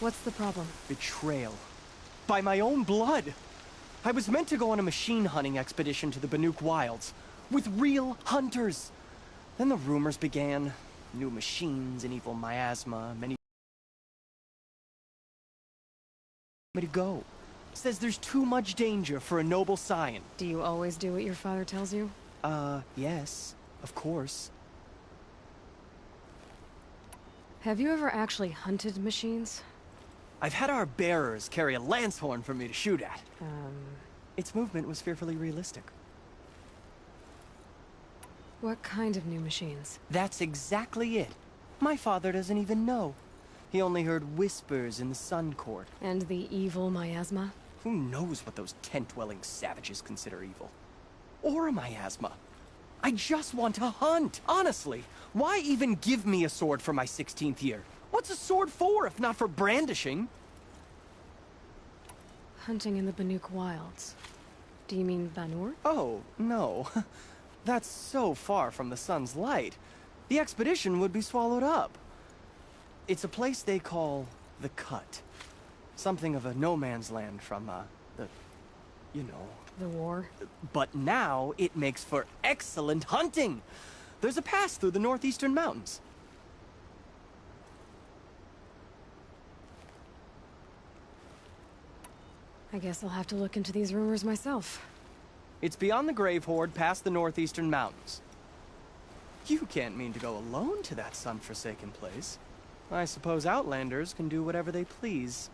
What's the problem? Betrayal. By my own blood. I was meant to go on a machine hunting expedition to the Banuk Wilds, with real hunters. Then the rumors began. New machines, an evil miasma, many me to go. Says there's too much danger for a noble scion. Do you always do what your father tells you? Yes, of course. Have you ever actually hunted machines? I've had our bearers carry a lance horn for me to shoot at. Its movement was fearfully realistic. What kind of new machines? That's exactly it. My father doesn't even know. He only heard whispers in the Sun Court. And the evil miasma? Who knows what those tent-dwelling savages consider evil? Or a miasma. I just want to hunt, honestly. Why even give me a sword for my 16th year? What's a sword for, if not for brandishing? Hunting in the Banuk Wilds. Do you mean Banur? Oh, no. That's so far from the sun's light. The expedition would be swallowed up. It's a place they call the Cut. Something of a no-man's land from, you know... The war? But now it makes for excellent hunting. There's a pass through the northeastern mountains. I guess I'll have to look into these rumors myself. It's beyond the Grave Hoard, past the northeastern mountains. You can't mean to go alone to that sun-forsaken place. I suppose Outlanders can do whatever they please.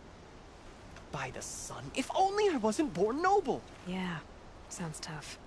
By the sun, if only I wasn't born noble! Yeah, sounds tough.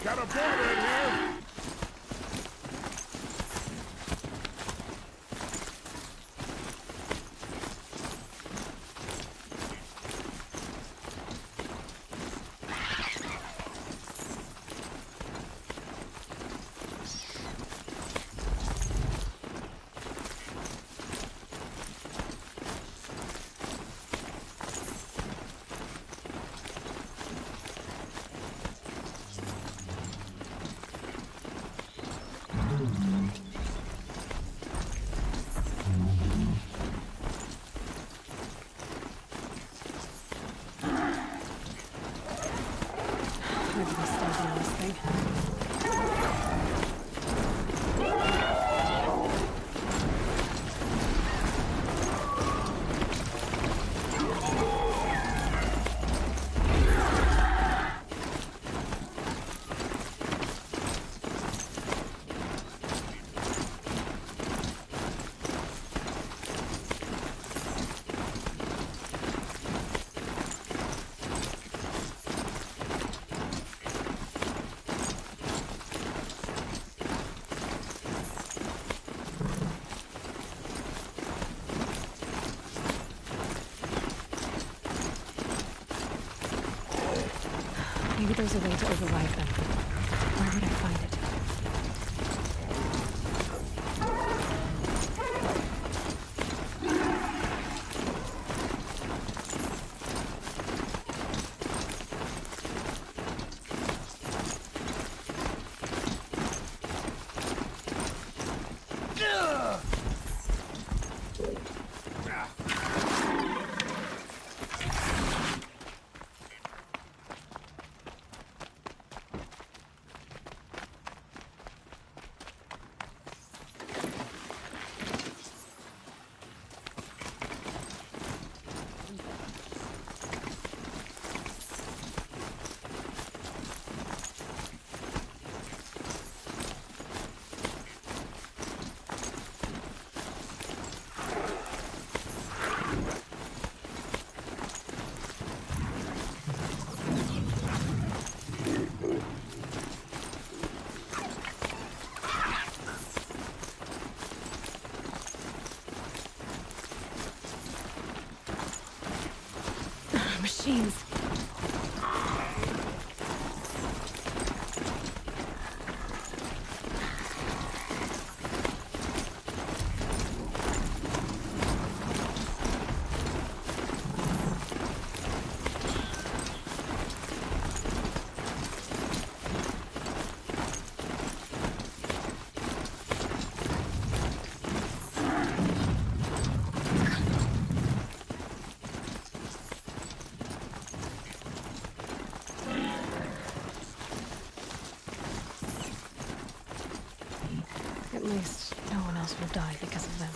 Got a border in here! there's a way to override them, where would I find it? Machines. At least no one else will die because of them.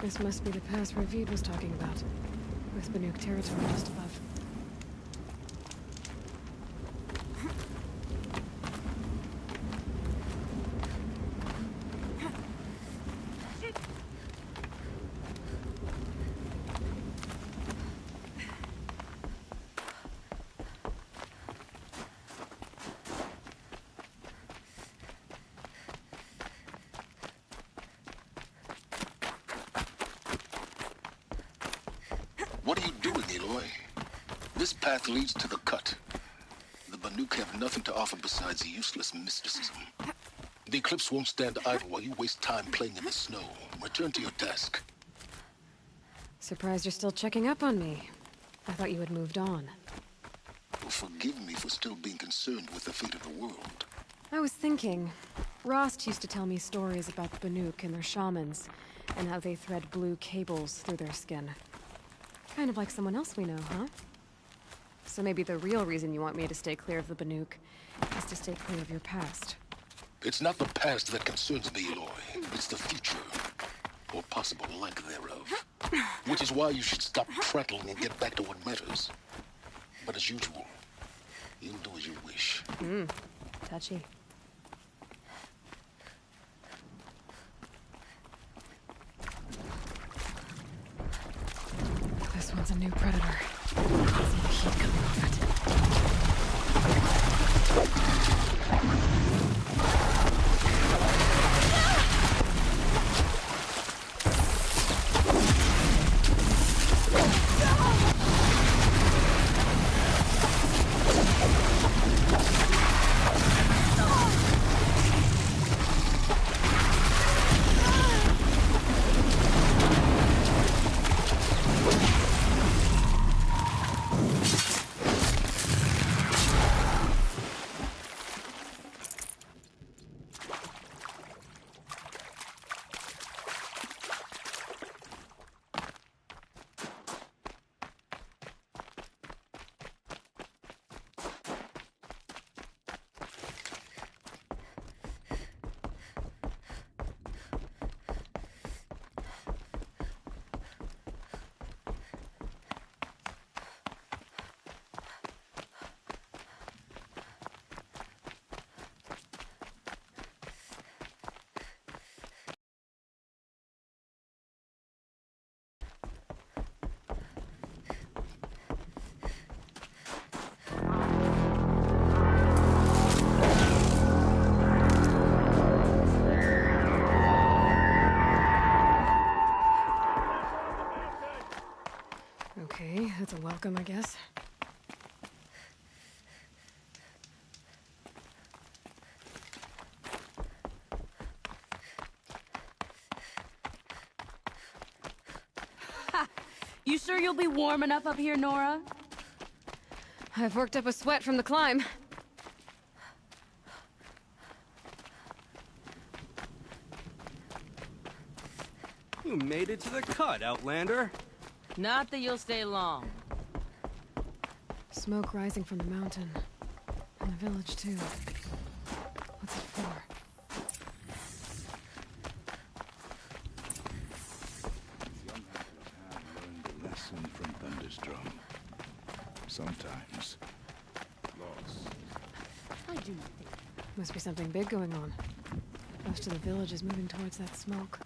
This must be the pass Ravid was talking about, with Banuk territory just above. What are you doing, Aloy? This path leads to the cut. The Banuk have nothing to offer besides useless mysticism. The Eclipse won't stand idle while you waste time playing in the snow. Return to your task. Surprised you're still checking up on me. I thought you had moved on. Well, forgive me for still being concerned with the fate of the world. I was thinking, Rost used to tell me stories about the Banuk and their shamans, and how they thread blue cables through their skin. Kind of like someone else we know, huh? So maybe the real reason you want me to stay clear of the Banuk is to stay clear of your past. It's not the past that concerns me, Aloy. It's the future. Or possible lack thereof. Which is why you should stop prattling and get back to what matters. But as usual, you'll do as you wish. Touchy. This one's a new predator. I can see the heat coming off it. Okay, that's a welcome, I guess. You sure you'll be warm enough up here, Nora? I've worked up a sweat from the climb. You made it to the cut, Outlander. Not that you'll stay long. Smoke rising from the mountain. And the village, too. What's it for? Young have learned a lesson from Thunderstrom. Sometimes, loss. I do not think. Must be something big going on. Most of the village is moving towards that smoke.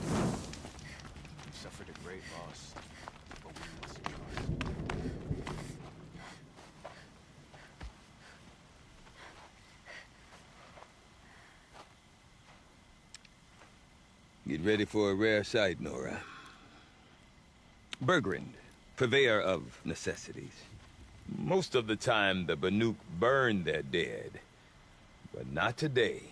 We suffered a great loss, but we must trust. Get ready for a rare sight, Nora. Bergrand, purveyor of necessities. Most of the time, the Banuk burn their dead. But not today.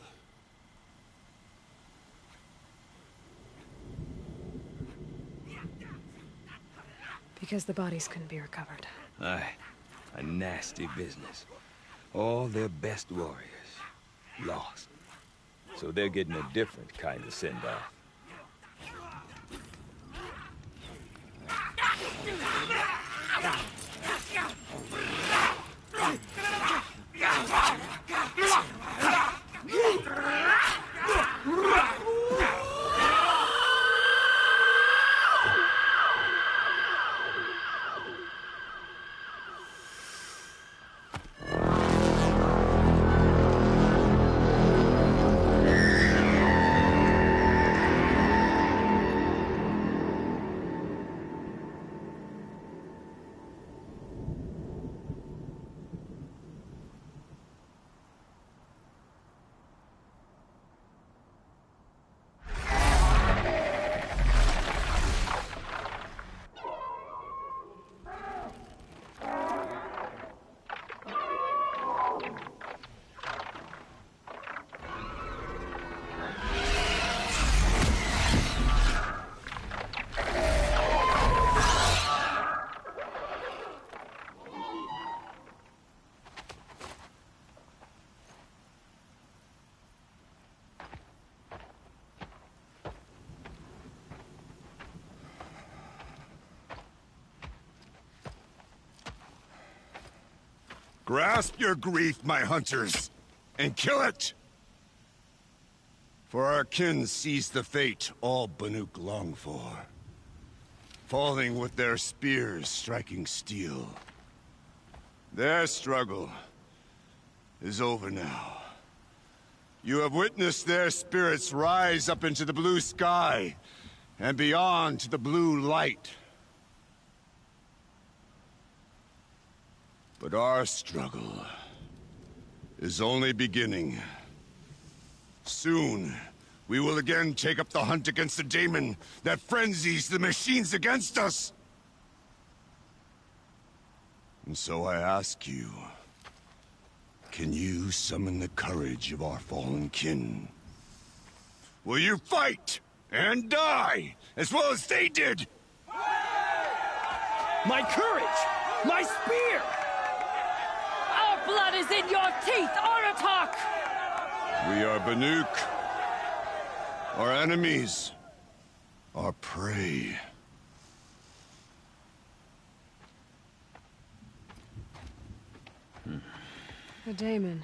Because the bodies couldn't be recovered. Aye, a nasty business. All their best warriors lost. So they're getting a different kind of send-off. Grasp your grief, my hunters, and kill it! For our kin sees the fate all Banuk long for. Falling with their spears striking steel. Their struggle is over now. You have witnessed their spirits rise up into the blue sky, and beyond to the blue light. But our struggle is only beginning. Soon, we will again take up the hunt against the daemon that frenzies the machines against us. And so I ask you, can you summon the courage of our fallen kin? Will you fight and die as well as they did? My courage! My spear! Our blood is in your teeth, Aratak! We are Banuk. Our enemies. Our prey. The daemon.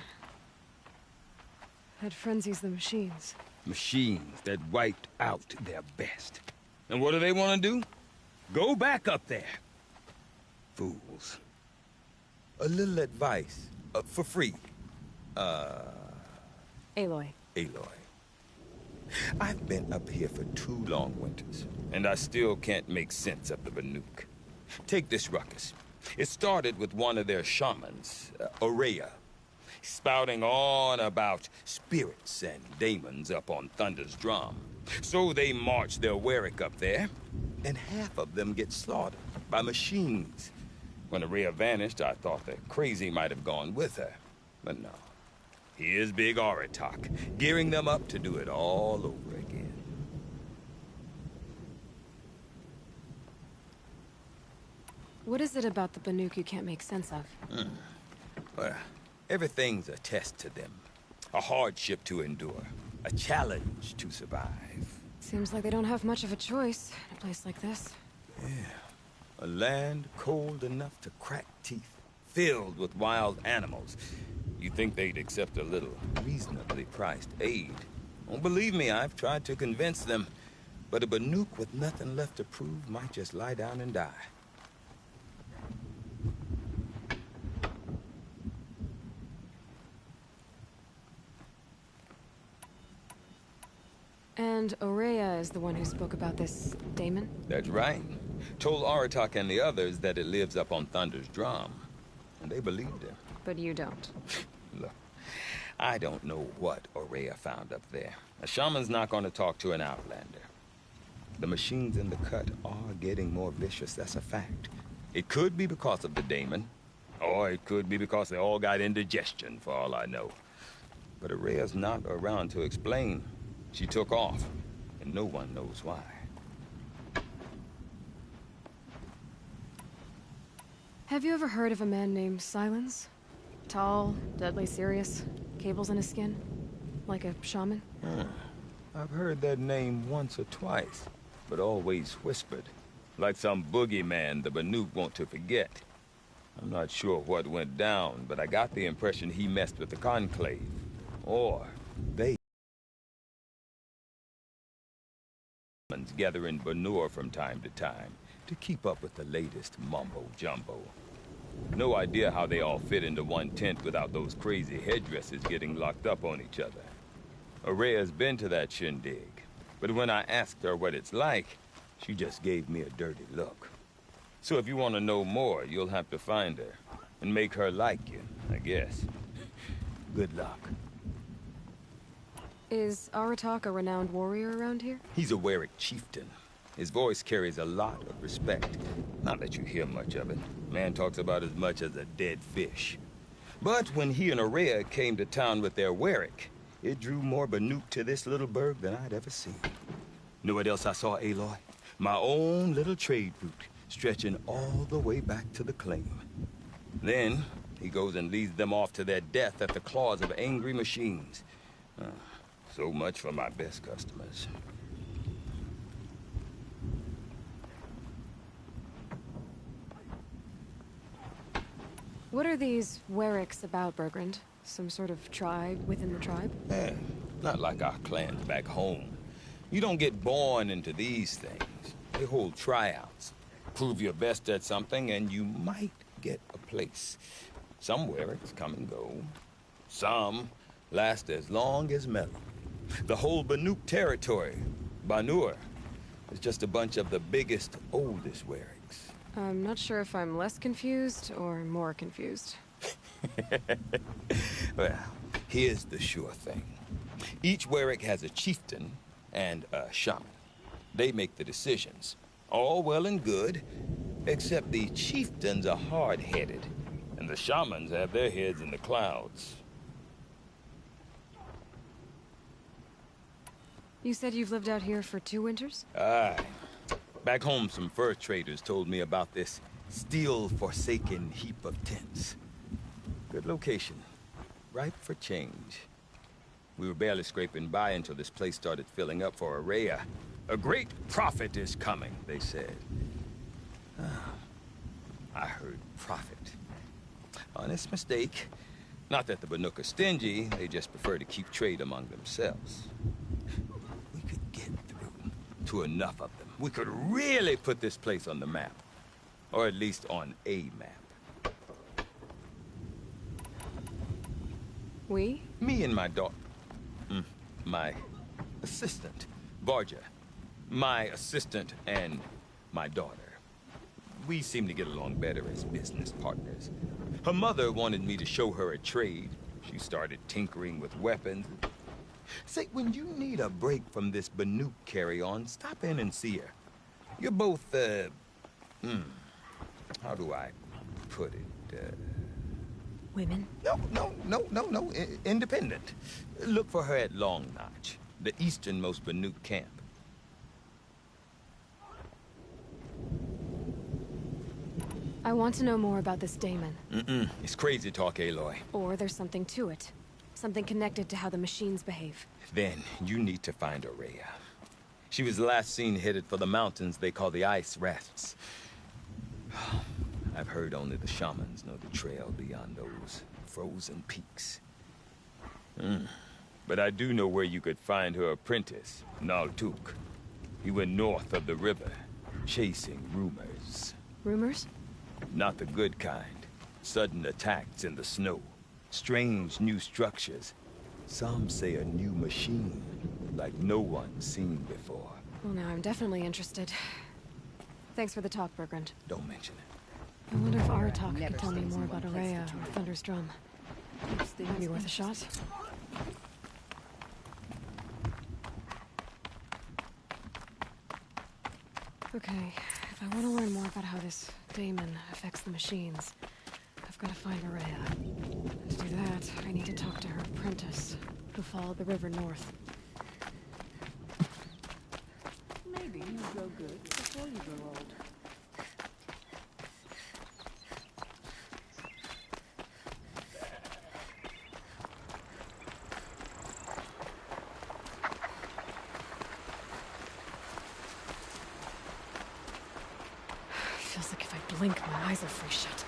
That frenzies the machines. Machines that wiped out their best. And what do they want to do? Go back up there. Fools. A little advice. For free. Aloy. Aloy. I've been up here for 2 long winters, and I still can't make sense of the Banuk. Take this ruckus. It started with one of their shamans, Aurea, spouting on about spirits and daemons up on Thunder's drum. So they march their Warwick up there, and half of them get slaughtered by machines. When Aurea vanished, I thought the crazy might have gone with her, but no. Here's Big Aratak, gearing them up to do it all over again. What is it about the Banuk you can't make sense of? Well, everything's a test to them. A hardship to endure. A challenge to survive. Seems like they don't have much of a choice in a place like this. Yeah. A land cold enough to crack teeth, filled with wild animals. You'd think they'd accept a little reasonably priced aid. Don't believe me, I've tried to convince them. But a Banuk with nothing left to prove might just lie down and die. And Aurea is the one who spoke about this daemon? That's right. Told Aratak and the others that it lives up on Thunder's drum. And they believed him. But you don't. Look, I don't know what Aurea found up there. A shaman's not going to talk to an outlander. The machines in the cut are getting more vicious, that's a fact. It could be because of the daemon, or it could be because they all got indigestion, for all I know. But Aurea's not around to explain. She took off, and no one knows why. Have you ever heard of a man named Silence? Tall, deadly serious, cables in his skin, like a shaman? I've heard that name once or twice, but always whispered, like some boogeyman the Banuk want to forget. I'm not sure what went down, but I got the impression he messed with the Conclave, or they gather in Banur from time to time to keep up with the latest mumbo-jumbo. No idea how they all fit into one tent without those crazy headdresses getting locked up on each other. Aurea's been to that shindig, but when I asked her what it's like, she just gave me a dirty look. So if you want to know more, you'll have to find her and make her like you, I guess. Good luck. Is Aratak a renowned warrior around here? He's a Warwick chieftain. His voice carries a lot of respect. Not that you hear much of it. Man talks about as much as a dead fish. But when he and Aurea came to town with their Warwick, it drew more Banuk to this little burg than I'd ever seen. Know what else I saw, Aloy? My own little trade route, stretching all the way back to the claim. Then, he goes and leads them off to their death at the claws of angry machines. So much for my best customers. What are these Wericks about, Bergrand? Some sort of tribe within the tribe? Not like our clans back home. You don't get born into these things. They hold tryouts. Prove your best at something, and you might get a place. Some Wericks come and go. Some last as long as metal. The whole Banuk territory, Banur, is just a bunch of the biggest, oldest Wericks. I'm not sure if I'm less confused or more confused. Well, here's the sure thing. Each Werick has a chieftain and a shaman. They make the decisions. All well and good, except the chieftains are hard-headed, and the shamans have their heads in the clouds. You said you've lived out here for 2 winters? Aye. Back home, some fur traders told me about this steel-forsaken heap of tents. Good location. Ripe for change. We were barely scraping by until this place started filling up for Araya. A great prophet is coming, they said. I heard prophet. Honest mistake. Not that the Banuk are stingy, they just prefer to keep trade among themselves. We could get through to enough of them. We could really put this place on the map. Or at least on a map. We? Me and my daughter. My assistant, Barja. My assistant and my daughter. We seem to get along better as business partners. Her mother wanted me to show her a trade. She started tinkering with weapons. Say, when you need a break from this Banuk carry-on, stop in and see her. You're both, how do I put it, Women? No. Independent. Look for her at Long Notch, the easternmost Banuk camp. I want to know more about this daemon. It's crazy talk, Aloy. Or there's something to it. Something connected to how the machines behave. Then you need to find Araya. She was last seen headed for the mountains they call the Ice Rafts. I've heard only the shamans know the trail beyond those frozen peaks. But I do know where you could find her apprentice, Naltuk. He went north of the river, chasing rumors. Rumors? Not the good kind. Sudden attacks in the snow. Strange new structures. Some say a new machine, like no one's seen before. Well, now I'm definitely interested. Thanks for the talk, Bergrand. Don't mention it. I wonder if Aratak could tell me more about Araya or Thunder's Drum. Might be worth a shot. Okay, if I want to learn more about how this daemon affects the machines, I've got to find Araya. And to do that, I need to talk to her apprentice, who followed the river north. Maybe you grow good before you grow old. Feels like if I blink, my eyes will freeze shut.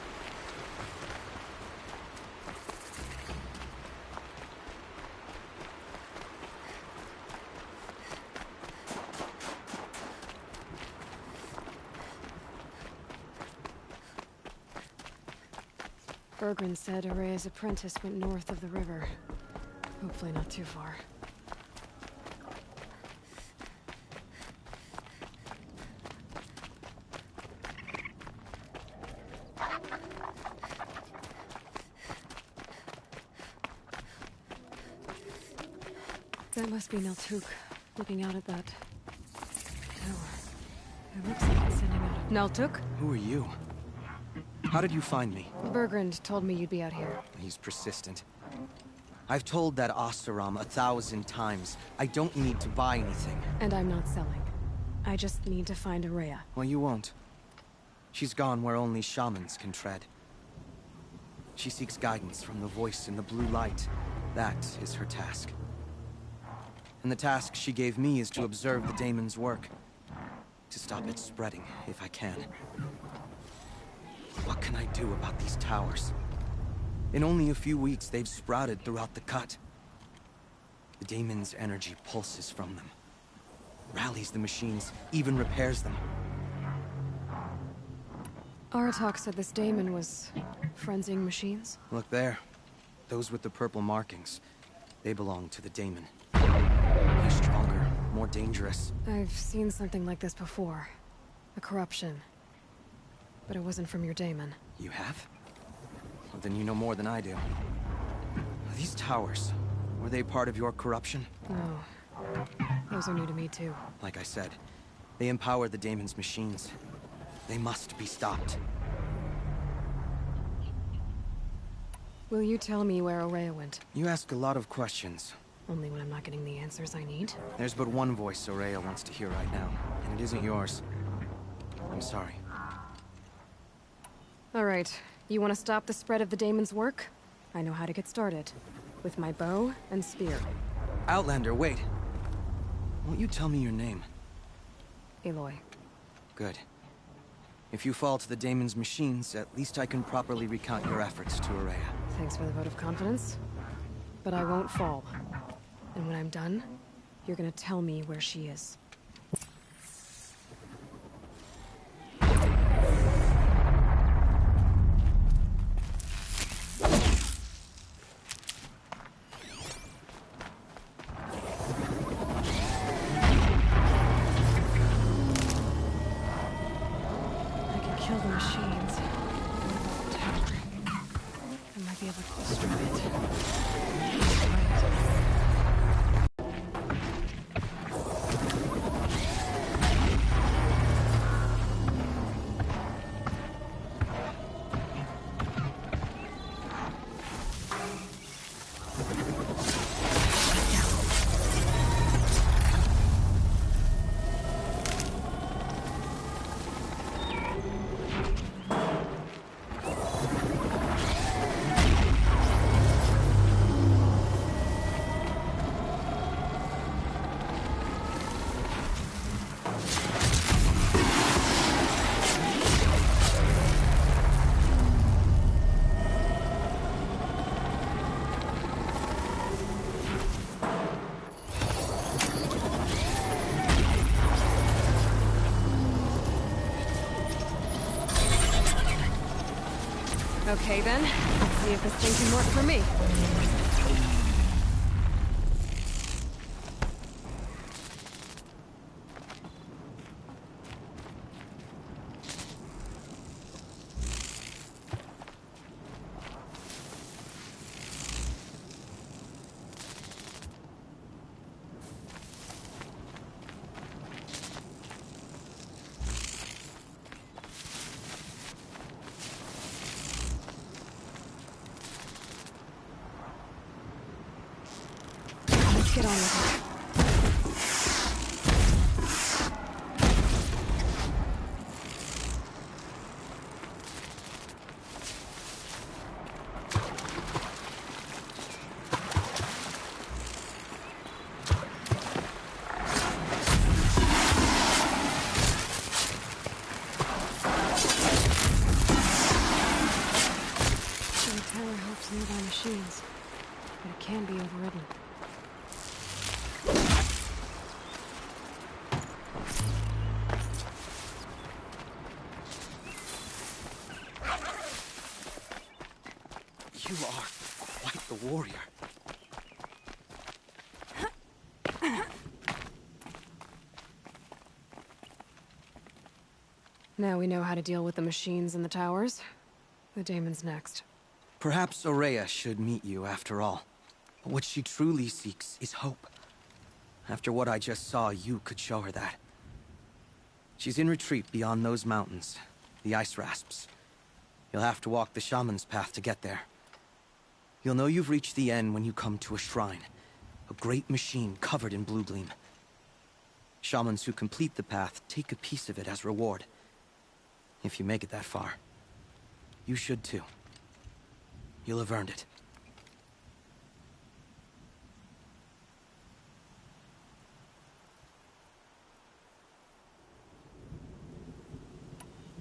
Bergrand said Araya's apprentice went north of the river. Hopefully not too far. That must be Naltuk, looking out at that tower. It looks like it's sending out a... Naltuk? Who are you? How did you find me? Bergrand told me you'd be out here. He's persistent. I've told that Oseram 1,000 times. I don't need to buy anything. And I'm not selling. I just need to find Araya. Well, you won't. She's gone where only shamans can tread. She seeks guidance from the voice in the blue light. That is her task. And the task she gave me is to observe the daemon's work. To stop it spreading, if I can. What can I do about these towers? In only a few weeks, they've sprouted throughout the cut. The daemon's energy pulses from them, rallies the machines, even repairs them. Aratak said this daemon was frenzying machines. Look there. Those with the purple markings. They belong to the daemon. They're stronger, more dangerous. I've seen something like this before. A corruption. But it wasn't from your daemon. You have? Well, then you know more than I do. These towers, were they part of your corruption? No. Those are new to me, too. Like I said, they empower the daemon's machines. They must be stopped. Will you tell me where Ourea went? You ask a lot of questions. Only when I'm not getting the answers I need. There's but one voice Ourea wants to hear right now, and it isn't yours. I'm sorry. All right. You want to stop the spread of the daemon's work? I know how to get started. With my bow and spear. Outlander, wait. Won't you tell me your name? Aloy. Good. If you fall to the daemon's machines, at least I can properly recount your efforts to Ourea. Thanks for the vote of confidence. But I won't fall. And when I'm done, you're gonna tell me where she is. Kill the machines. What about the tower? I might be able to destroy it. Okay then, let's see if this thing can work for me. Get on with it. The tower helps nearby machines, but it can be overridden. You are quite the warrior. Now we know how to deal with the machines in the towers. The daemon's next. Perhaps Ourea should meet you after all. What she truly seeks is hope. After what I just saw, you could show her that. She's in retreat beyond those mountains, the ice rasps. You'll have to walk the shaman's path to get there. You'll know you've reached the end when you come to a shrine. A great machine covered in blue gleam. Shamans who complete the path take a piece of it as reward. If you make it that far, you should too. You'll have earned it.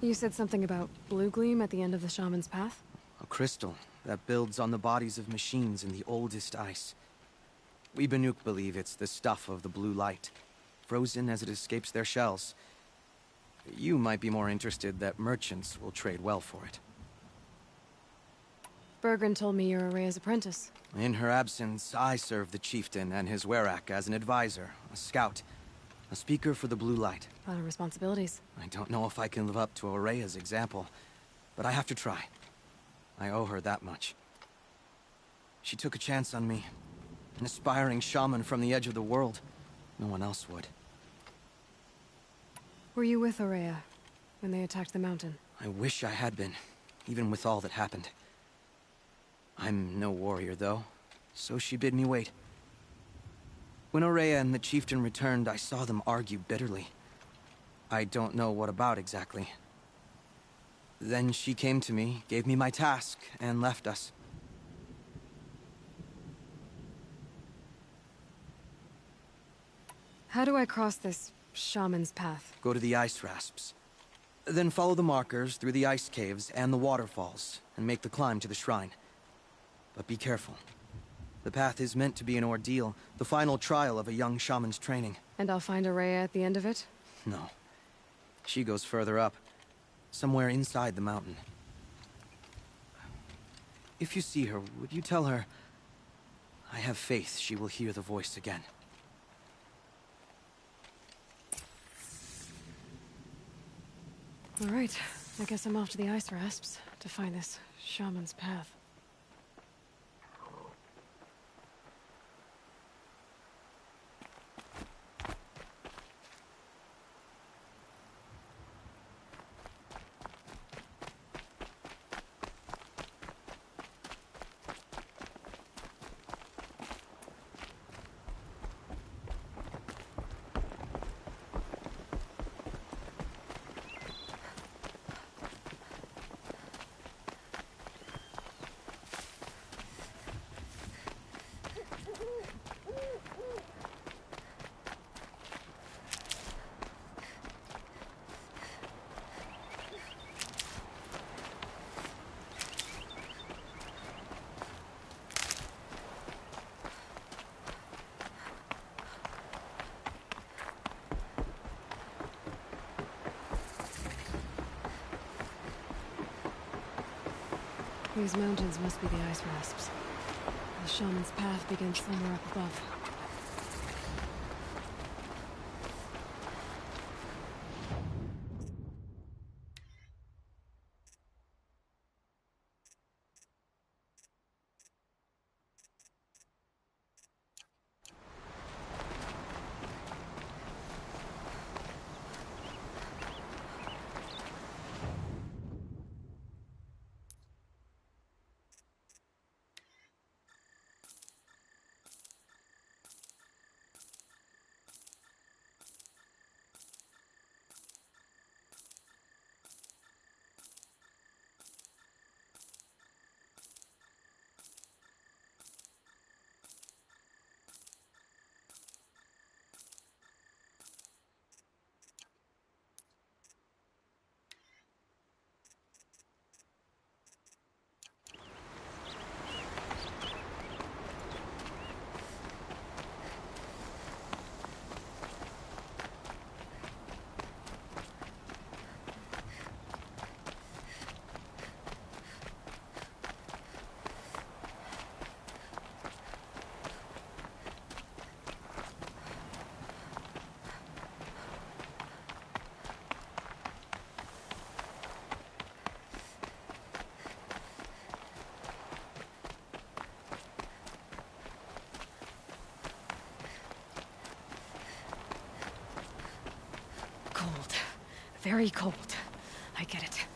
You said something about blue gleam at the end of the shaman's path? A crystal that builds on the bodies of machines in the oldest ice. We Banuk believe it's the stuff of the blue light, frozen as it escapes their shells. You might be more interested that merchants will trade well for it. Bergren told me you're Araya's apprentice. In her absence, I serve the chieftain and his werak as an advisor, a scout, a speaker for the blue light. A lot of responsibilities. I don't know if I can live up to Araya's example, but I have to try. I owe her that much. She took a chance on me, an aspiring shaman from the edge of the world. No one else would. Were you with Araya when they attacked the mountain? I wish I had been, even with all that happened. I'm no warrior, though, so she bid me wait. When Araya and the chieftain returned, I saw them argue bitterly. I don't know what about exactly. Then she came to me, gave me my task, and left us. How do I cross this shaman's path? Go to the ice rasps. Then follow the markers through the ice caves and the waterfalls, and make the climb to the shrine. But be careful. The path is meant to be an ordeal, the final trial of a young shaman's training. And I'll find Araya at the end of it? No. She goes further up, somewhere inside the mountain. If you see her, would you tell her, I have faith she will hear the voice again. All right, I guess I'm off to the ice rasps to find this shaman's path. These mountains must be the ice rasps. The shaman's path begins somewhere up above. Cold. Very cold. I get it.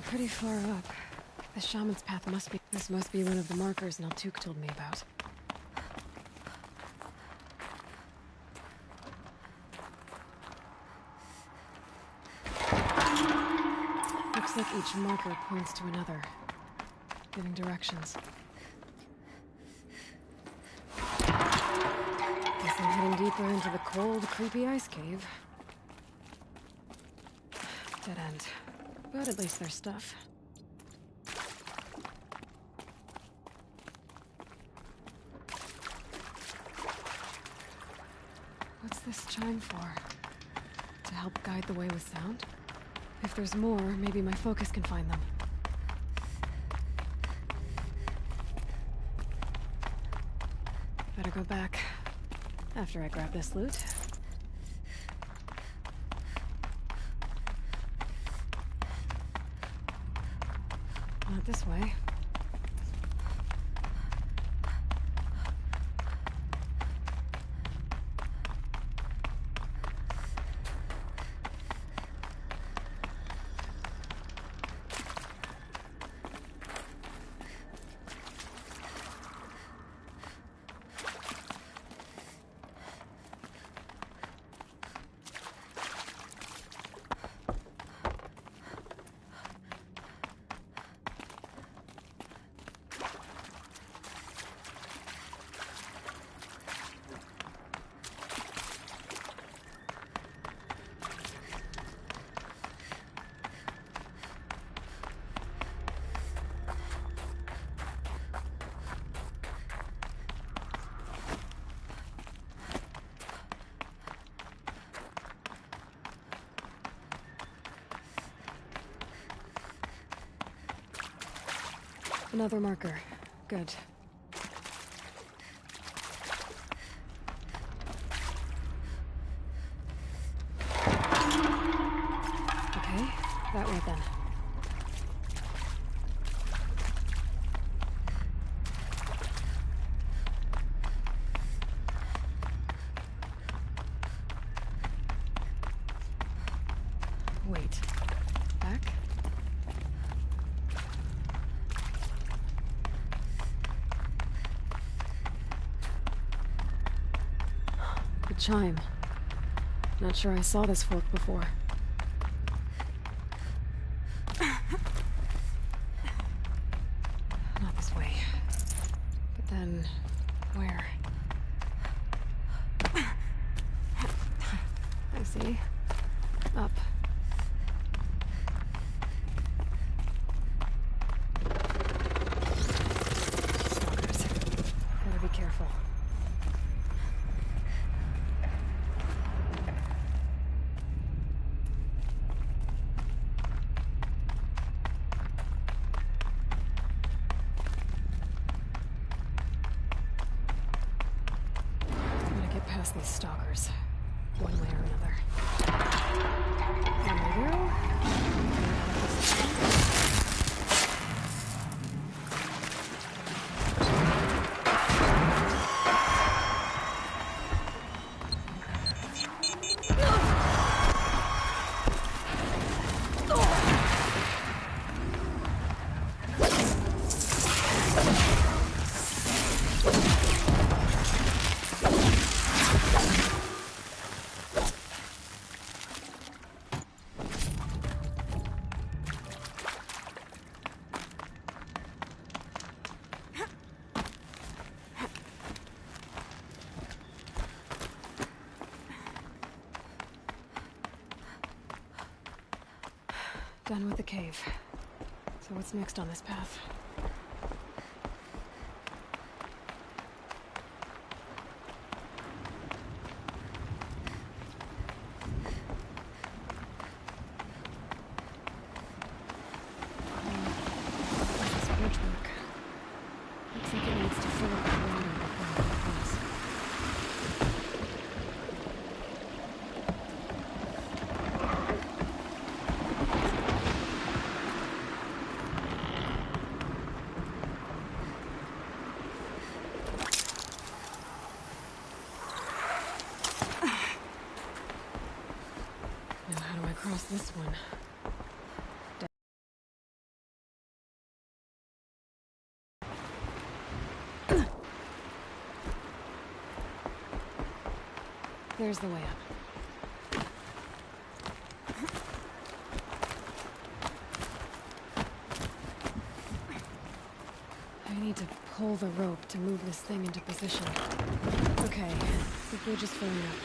pretty far up. The shaman's path must be... This must be one of the markers Naltuk told me about. Looks like each marker points to another, giving directions. Guess I'm heading deeper into the cold, creepy ice cave. Dead end. But at least there's stuff. What's this chime for? To help guide the way with sound? If there's more, maybe my focus can find them. Better go back after I grab this loot. Not this way. Another marker. Good. Okay, that way then. Wait. Back? The chime. Not sure I saw this fork before. Not this way. But then, where? I see. Up. Stalkers. Better be careful. Past these stalkers, one way or another. There we go. Done with the cave. So what's next on this path? This brickwork. Looks like it needs to fill up the water before it cross. Now how do I cross this one? there's the way up. I need to pull the rope to move this thing into position. Okay, the bridge is filling up.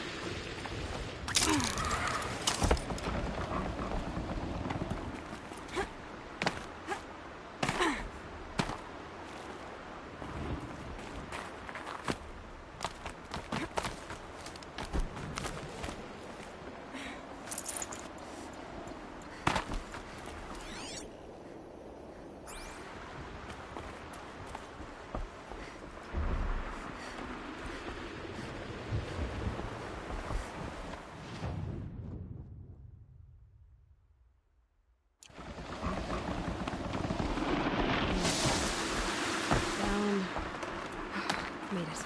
Made it.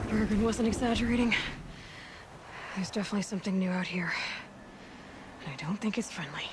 Bergen wasn't exaggerating. There's definitely something new out here. And I don't think it's friendly.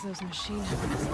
Those machine heads.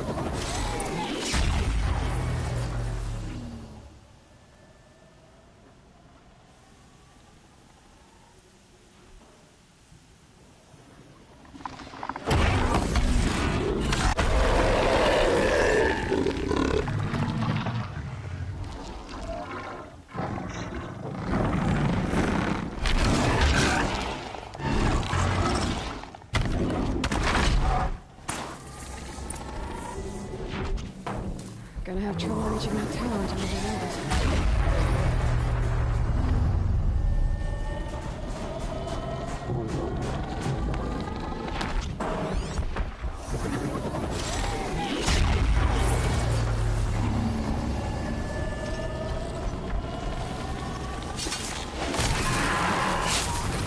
Gonna have trouble reaching that tower to move it over.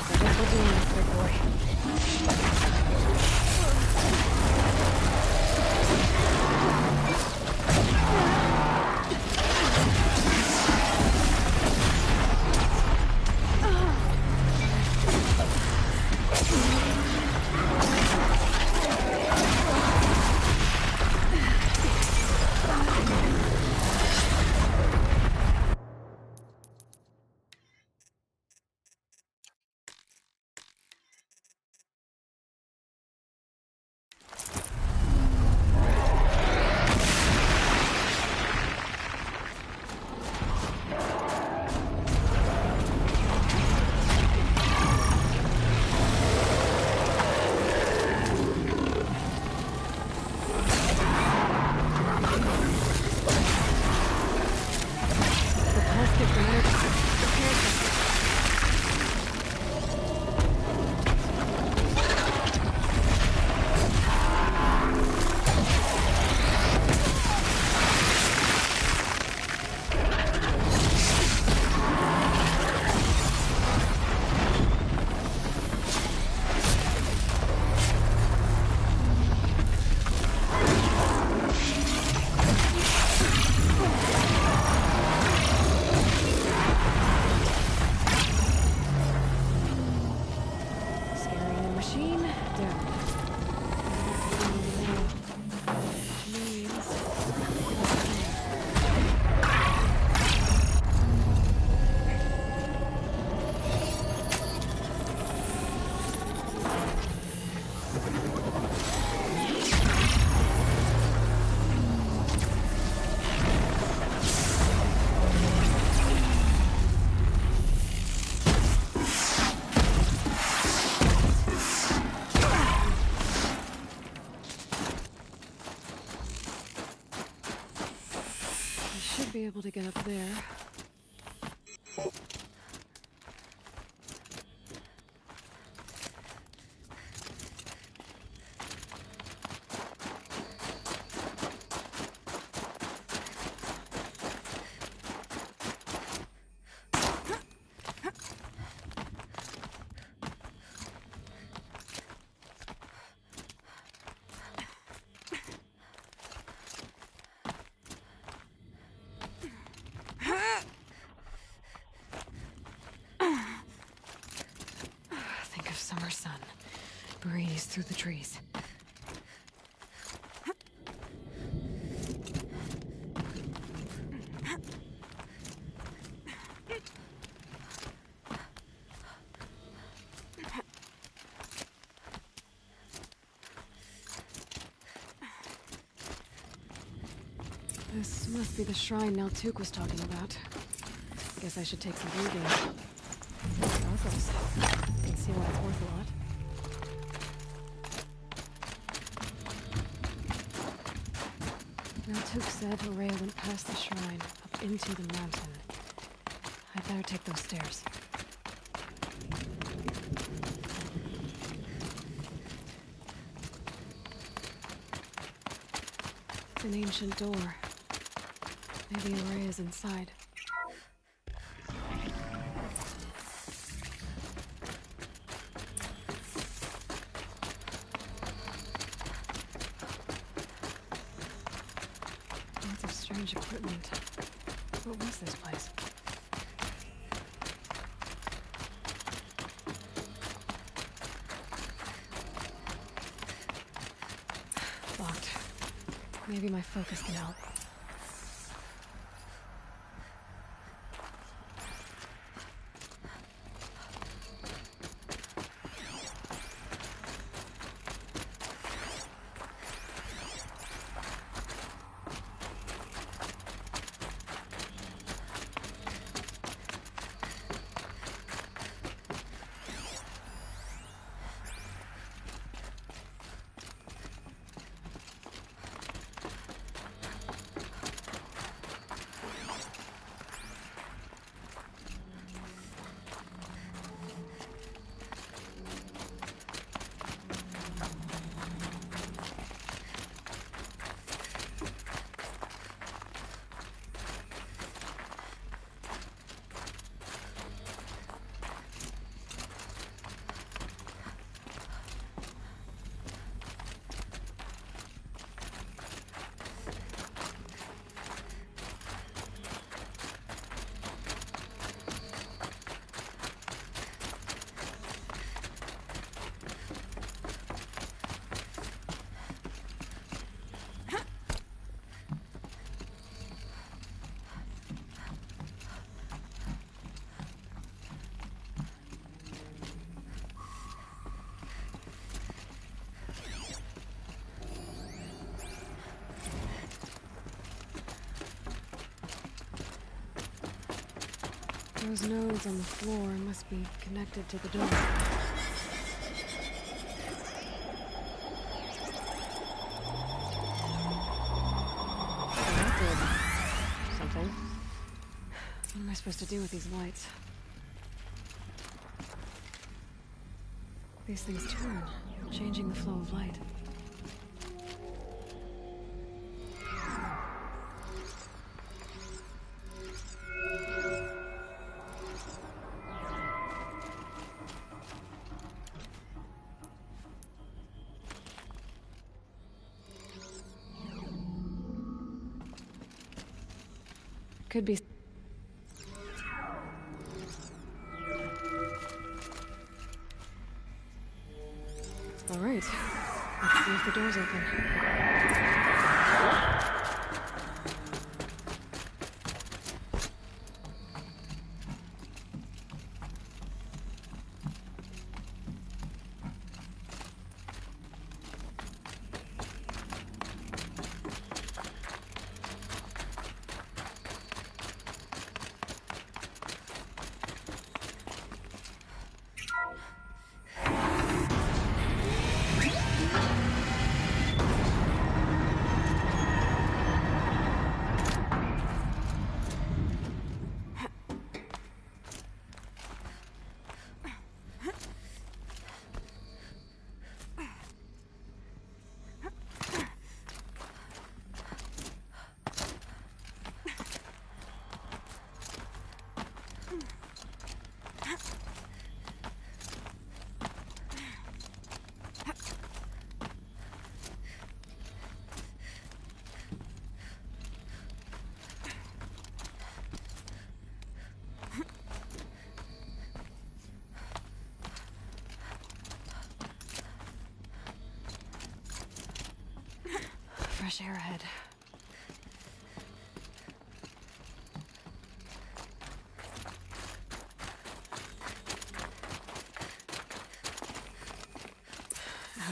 That's what we're doing, big boy. there. Think of summer sun. Breeze through the trees. This must be the shrine Naltuk was talking about. Guess I should take some reading. Sparkles. Can see why it's worth a lot. Naltuk said Aurea went past the shrine, up into the mountain. I'd better take those stairs. It's an ancient door. Maybe Aurea's inside. Lots of strange equipment. What was this place? Locked. Maybe my focus can help. Those nodes on the floor must be connected to the door. That did something. What am I supposed to do with these lights? These things turn, changing the flow of light. Could be. All right. Let's see if the door's open.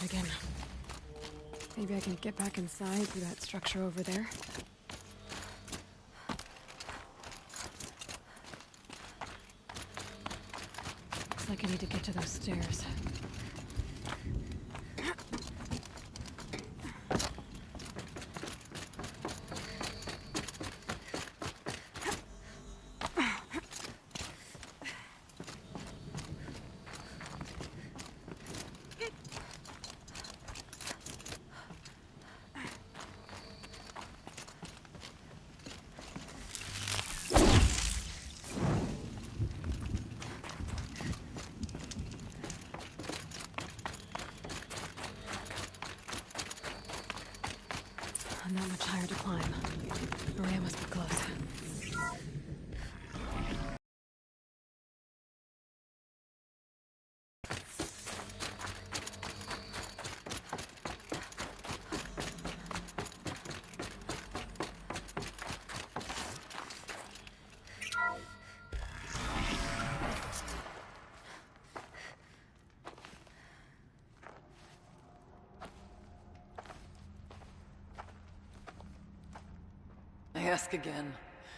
that again. Maybe I can get back inside through that structure over there. Looks like I need to get to those stairs. Not much higher to climb. Maria must be close. I ask again,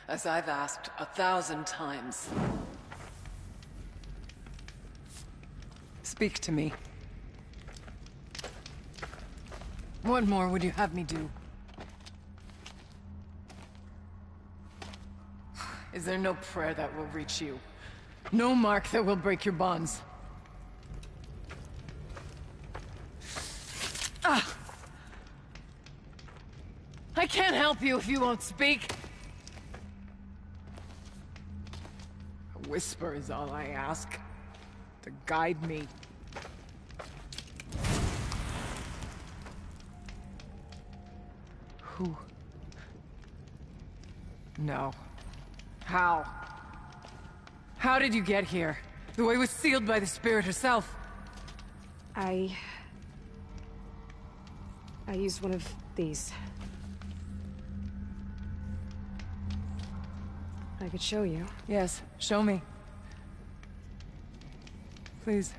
as I've asked 1,000 times. Speak to me. What more would you have me do? Is there no prayer that will reach you? No mark that will break your bonds? I can't help you if you won't speak. A whisper is all I ask. To guide me. Who? No. How? How did you get here? The way was sealed by the spirit herself. I used one of these. I could show you. Yes, show me. Please.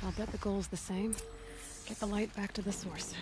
I'll bet the goal's the same. Get the light back to the source.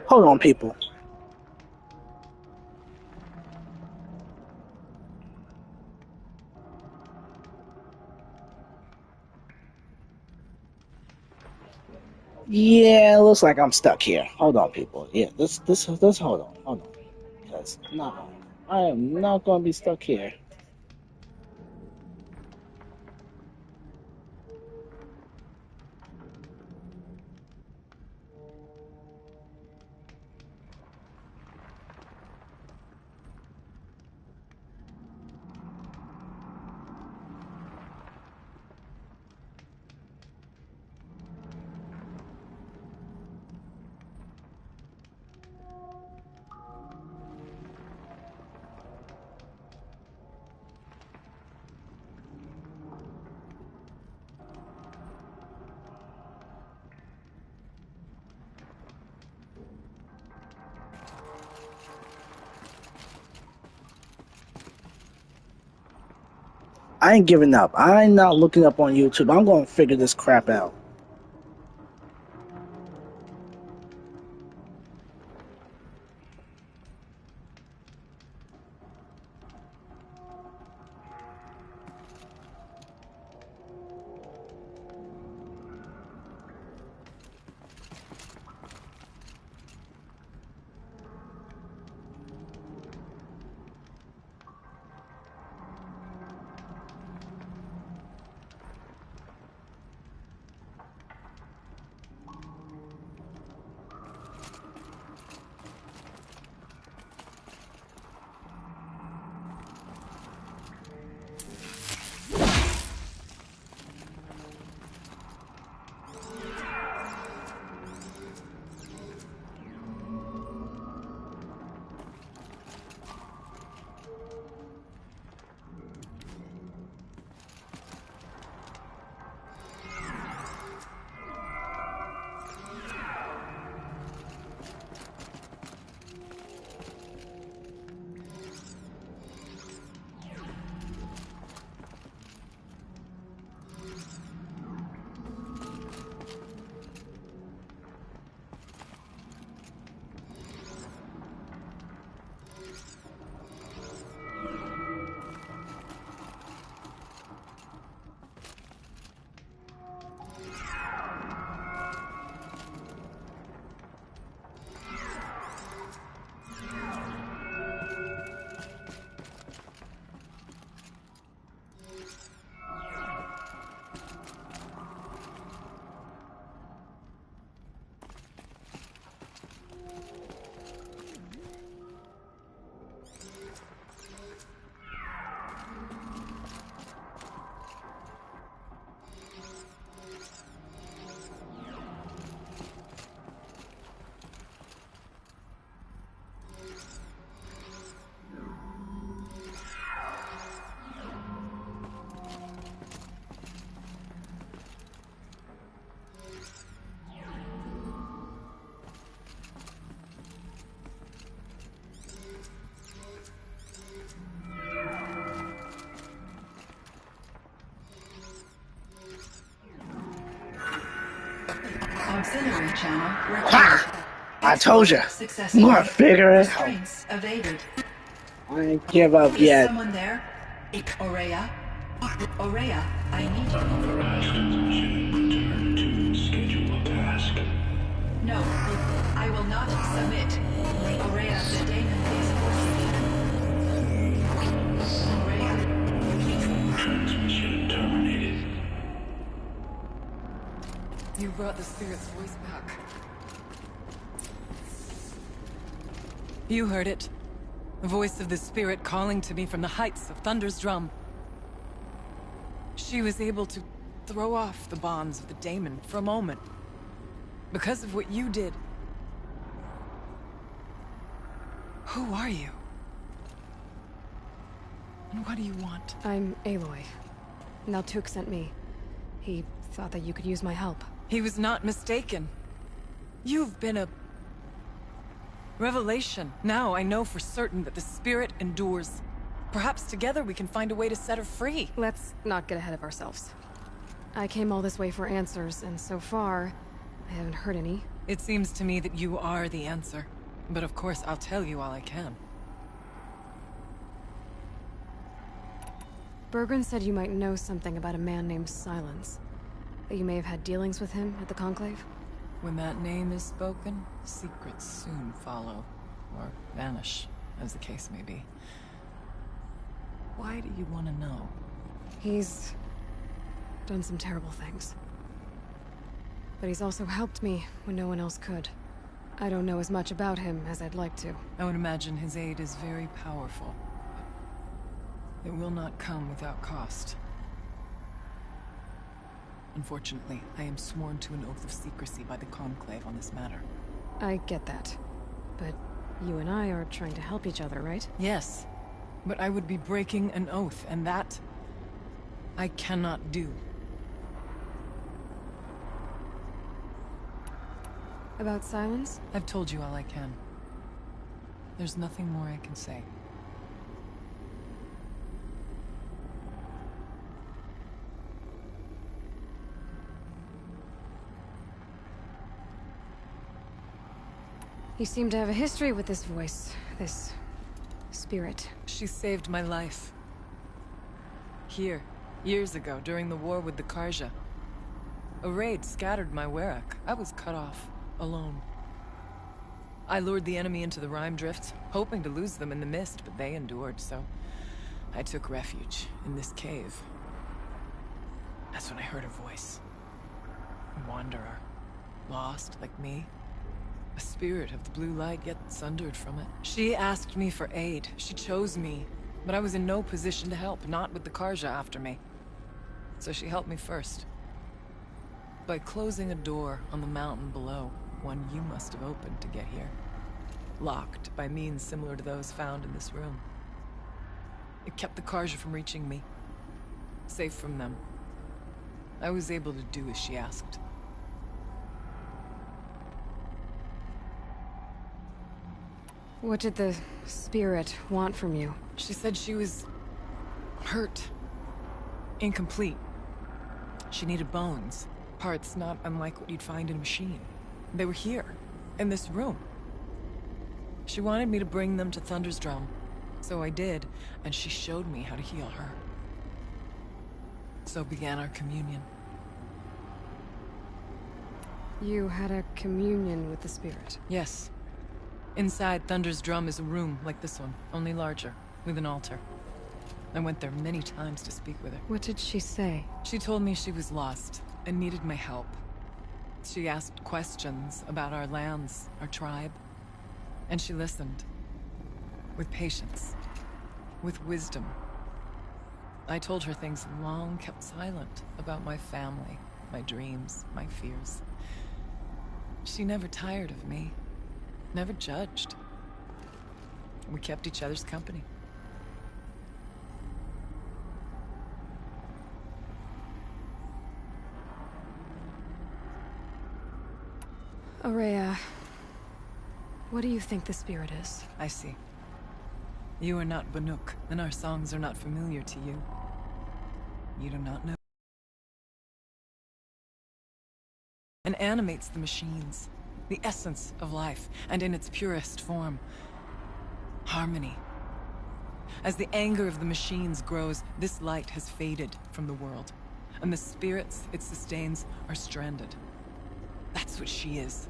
Hold on, people. Yeah, it looks like I'm stuck here. Hold on, people. Yeah, this hold on. Because, no, I am not going to be stuck here. I ain't giving up. I ain't not looking up on YouTube. I'm going to figure this crap out. Auxiliary channel repaired. I told you. I'm going to figure it out. Evaded. I ain't give up Is yet. someone there? Aurea? Aurea, I need you. Transmission return to schedule task. No, I will not submit. Aurea, the daemon is forcing you. Aurea. Transmission terminated. You brought the spirit's voice back. You heard it. The voice of the spirit calling to me from the heights of Thunder's drum. She was able to throw off the bonds of the daemon for a moment. Because of what you did. Who are you? And what do you want? I'm Aloy. Naltuk sent me. He thought that you could use my help. He was not mistaken. You've been a revelation. Now I know for certain that the spirit endures. Perhaps together we can find a way to set her free. Let's not get ahead of ourselves. I came all this way for answers, and so far, I haven't heard any. It seems to me that you are the answer. But of course, I'll tell you all I can. Bergren said you might know something about a man named Silence. That you may have had dealings with him at the Conclave? When that name is spoken, secrets soon follow. Or vanish, as the case may be. Why do you want to know? He's done some terrible things. But he's also helped me when no one else could. I don't know as much about him as I'd like to. I would imagine his aid is very powerful. It will not come without cost. Unfortunately, I am sworn to an oath of secrecy by the Conclave on this matter. I get that. But you and I are trying to help each other, right? Yes. But I would be breaking an oath, and that I cannot do. About Silence? I've told you all I can. There's nothing more I can say. You seem to have a history with this voice, this spirit. She saved my life. Here, years ago, during the war with the Karja. A raid scattered my Werak. I was cut off, alone. I lured the enemy into the Rime Drift, hoping to lose them in the mist, but they endured, so I took refuge in this cave. That's when I heard her voice. A wanderer. Lost, like me. A spirit of the blue light, yet sundered from it. She asked me for aid. She chose me. But I was in no position to help, not with the Karja after me. So she helped me first. By closing a door on the mountain below, one you must have opened to get here. Locked by means similar to those found in this room. It kept the Karja from reaching me. Safe from them. I was able to do as she asked. What did the spirit want from you? She said she was hurt. Incomplete. She needed bones. Parts not unlike what you'd find in a machine. They were here, in this room. She wanted me to bring them to Thunder's Drum. So I did, and she showed me how to heal her. So began our communion. You had a communion with the spirit? Yes. Inside Thunder's Drum is a room like this one, only larger, with an altar. I went there many times to speak with her. What did she say? She told me she was lost and needed my help. She asked questions about our lands, our tribe. And she listened. With patience. With wisdom. I told her things long kept silent about my family, my dreams, my fears. She never tired of me. Never judged. We kept each other's company. Aurea, what do you think the spirit is? I see. You are not Banuk, and our songs are not familiar to you. You do not know. And animates the machines. The essence of life, and in its purest form. Harmony. As the anger of the machines grows, this light has faded from the world. And the spirits it sustains are stranded. That's what she is.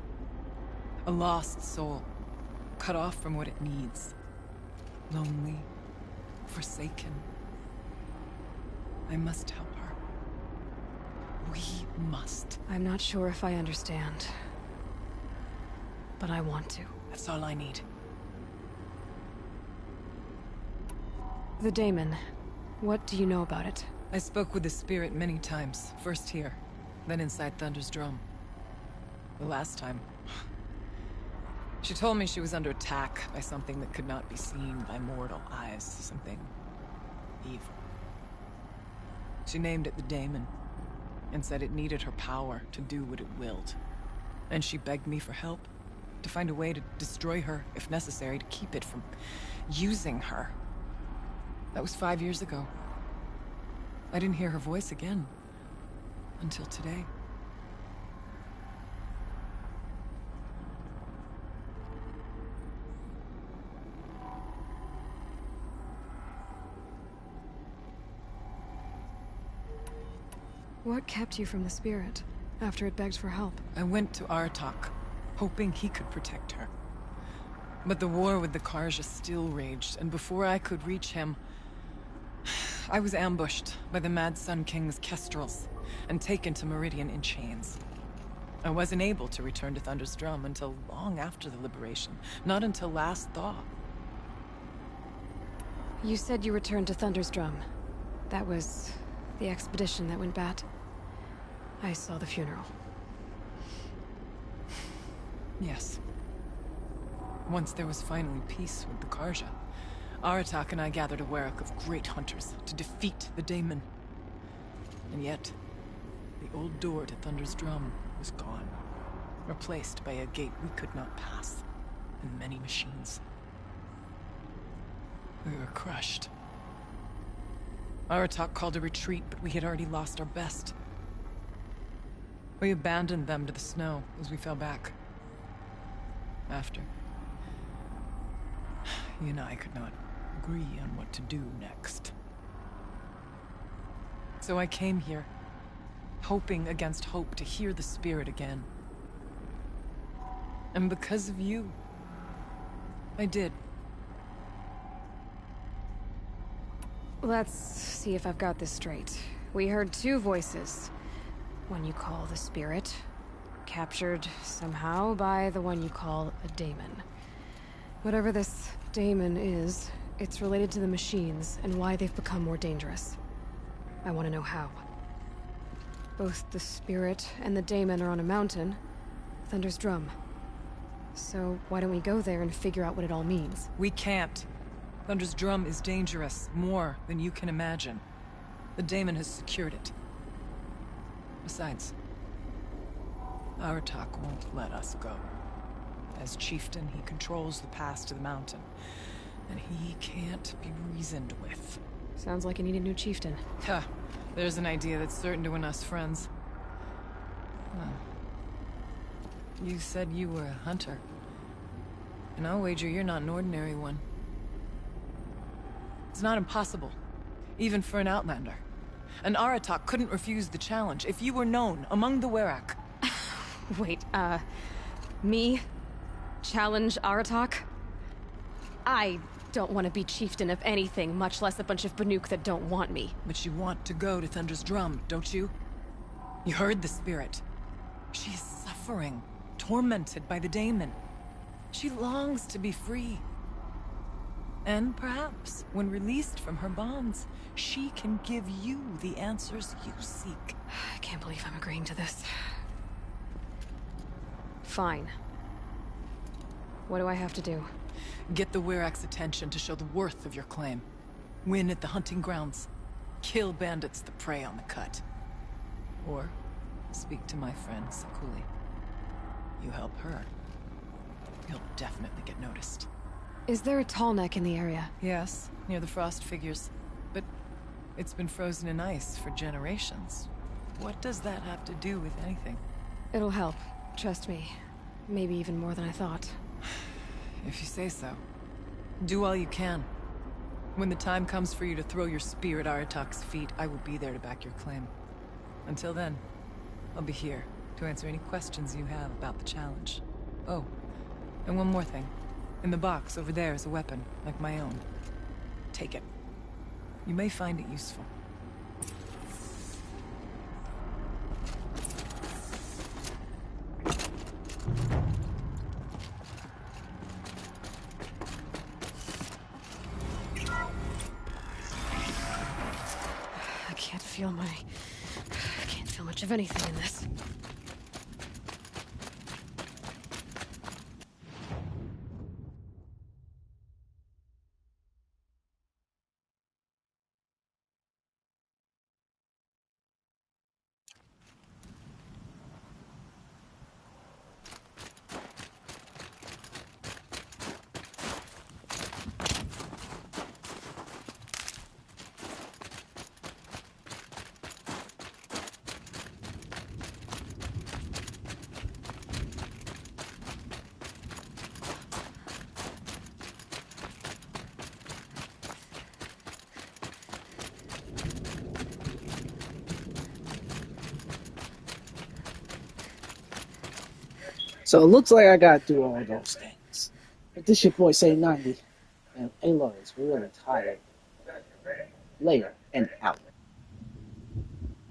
A lost soul. Cut off from what it needs. Lonely. Forsaken. I must help her. We must. I'm not sure if I understand. But I want to. That's all I need. The Daemon. What do you know about it? I spoke with the spirit many times. First here, then inside Thunder's Drum. The last time... She told me she was under attack by something that could not be seen by mortal eyes. Something... evil. She named it the Daemon, and said it needed her power to do what it willed. And she begged me for help. To find a way to destroy her, if necessary, to keep it from using her. That was 5 years ago. I didn't hear her voice again. Until today. What kept you from the spirit after it begged for help? I went to Aratak, hoping he could protect her. But the war with the Karja still raged, and before I could reach him, I was ambushed by the Mad Sun King's kestrels and taken to Meridian in chains. I wasn't able to return to Thunder's Drum until long after the liberation, not until last thaw. You said you returned to Thunder's Drum. That was the expedition that went bad. I saw the funeral. Yes. Once there was finally peace with the Karja, Aratak and I gathered a Werak of great hunters to defeat the Daemon. And yet, the old door to Thunder's Drum was gone, replaced by a gate we could not pass, and many machines. We were crushed. Aratak called a retreat, but we had already lost our best. We abandoned them to the snow as we fell back. After, he and I could not agree on what to do next. So I came here, hoping against hope to hear the spirit again. And because of you, I did. Let's see if I've got this straight. We heard two voices. One you call the spirit, captured somehow by the one you call a daemon. Whatever this daemon is, it's related to the machines and why they've become more dangerous. I want to know how. Both the spirit and the daemon are on a mountain, Thunder's Drum. So why don't we go there and figure out what it all means? We can't. Thunder's Drum is dangerous, more than you can imagine. The daemon has secured it. Besides, Aratak won't let us go. As chieftain, he controls the pass to the mountain, and he can't be reasoned with. Sounds like you need a new chieftain. Ha! There's an idea that's certain to win us friends. Huh. You said you were a hunter. And I'll wager you're not an ordinary one. It's not impossible, even for an outlander. And Aratak couldn't refuse the challenge if you were known among the Werak. Wait, me? Challenge Aratak? I don't want to be chieftain of anything, much less a bunch of Banuk that don't want me. But you want to go to Thunder's Drum, don't you? You heard the spirit. She is suffering, tormented by the daemon. She longs to be free. And perhaps, when released from her bonds, she can give you the answers you seek. I can't believe I'm agreeing to this. Fine. What do I have to do? Get the Werak's attention to show the worth of your claim. Win at the hunting grounds. Kill bandits that prey on the cut. Or speak to my friend Sakuli. You help her, you'll definitely get noticed. Is there a tall neck in the area? Yes, near the frost figures. But it's been frozen in ice for generations. What does that have to do with anything? It'll help. Trust me. Maybe even more than I thought. If you say so. Do all you can. When the time comes for you to throw your spear at Aratak's feet, I will be there to back your claim. Until then, I'll be here to answer any questions you have about the challenge. Oh, and one more thing. In the box over there is a weapon, like my own. Take it. You may find it useful. I can't feel much of anything in this. So it looks like I gotta do all those things. But this your boy Ceddy90, and Aloy is really tired. Later and out.